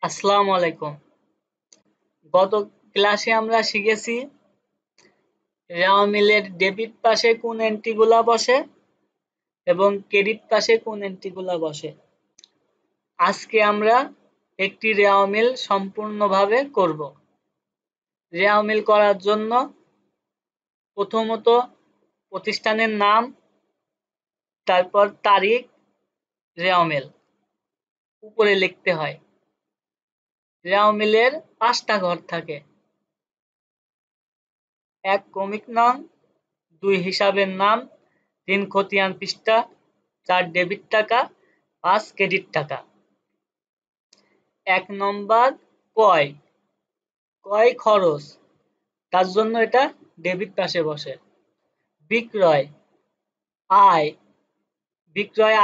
আসসালামু আলাইকুম। গত ক্লাসে আমরা শিখেছি রেওয়া মিলের ডেবিট পাশে কোন এন্ট্রিগুলা বসে এবং ক্রেডিট পাশে কোন এন্ট্রিগুলা বসে। আজকে আমরা একটি রেওয়া মিল সম্পূর্ণভাবে করব। রেওয়া মিল করার জন্য প্রথমত প্রতিষ্ঠানের নাম, তারপর তারিখ, রেওয়া মিল উপরে লিখতে হয়। রেওয়া মিলের 5টা ঘর থাকে: 1 ক্রমিক নং, 2 হিসাবের নাম, 3 খতিয়ান পৃষ্ঠা, 4 ডেবিট টাকা, 5 ক্রেডিট টাকা। 1 নম্বর ক্রয় খরচ, তার জন্য এটা ডেবিট পাশে বসে। বিক্রয়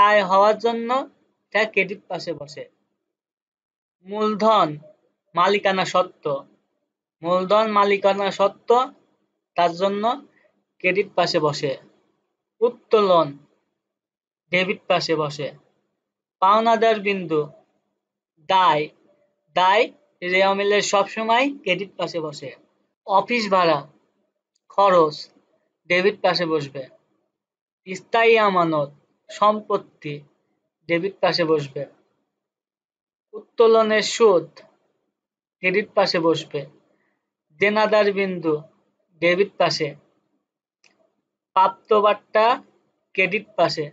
আয় হওয়ার জন্য এটা ক্রেডিট পাশে বসে। মূলধন মালিকানা সত্ত্ব, তার জন্য ক্রেডিট পাশে বসে। উত্তোলন ডেবিট পাশে বসে। পাওনাদার বিন্দু দায় রেওয়া মিলের সবসময় ক্রেডিট পাশে বসে। অফিস ভাড়া খরচ ডেবিট পাশে বসবে। স্থায়ী আমানত সম্পত্তি ডেবিট পাশে বসবে। উত্তোলনের সুদ ক্রেডিট পাশে বসবে। দেনাদার বিন্দু ডেবিট পাশে। প্রাপ্তবাট্টা ক্রেডিট পাশে।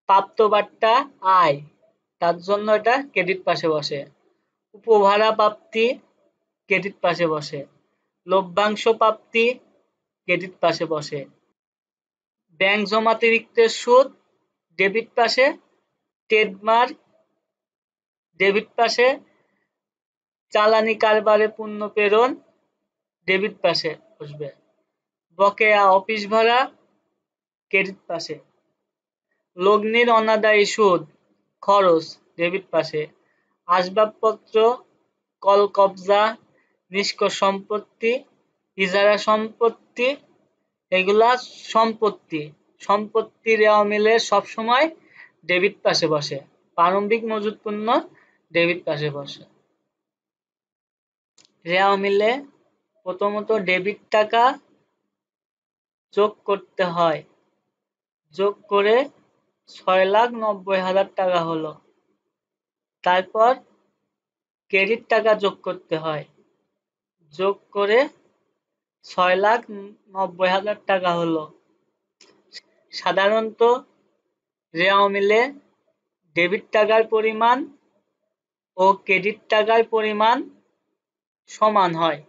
প্রাপ্তবাট্টা আয়, তার জন্য এটা ক্রেডিট পাশে বসে। উপভাড়া প্রাপ্তি ক্রেডিট পাশে বসে। লভ্যাংশ প্রাপ্তি ক্রেডিট পাশে বসে। ব্যাংক জমাতিরিক্তের সুদ ডেবিট পাশে। ট্রেডমার্ক ডেবিট পাশে। চালানি কারবারে পণ্য প্রেরণ ডেবিট পাশে বসবে। বকেয়া অফিস ভাড়া ক্রেডিট পাশে। লগ্নির অনাদায়ী সুদ খরচ ডেবিট পাশে। আসবাবপত্র, কলকবজা, নিষ্ক্রিয় সম্পত্তি, ইজারা সম্পত্তি, এগুলা সম্পত্তি রেওয়া মিলের সবসময় ডেবিট পাশে বসে। প্রারম্ভিক মজুত পণ্য ডেবিট পাশে বসে। রেওয়া মিলে প্রথমত ডেবিট টাকা যোগ করতে হয়। যোগ করে 6,90,000 টাকা হলো। তারপর ক্রেডিট টাকা যোগ করতে হয়। যোগ করে 6,90,000 টাকা হলো। সাধারণত রেওয়া মিলে ডেবিট টাকার পরিমাণ ও ক্রেডিট টাকার পরিমাণ সমান হয়।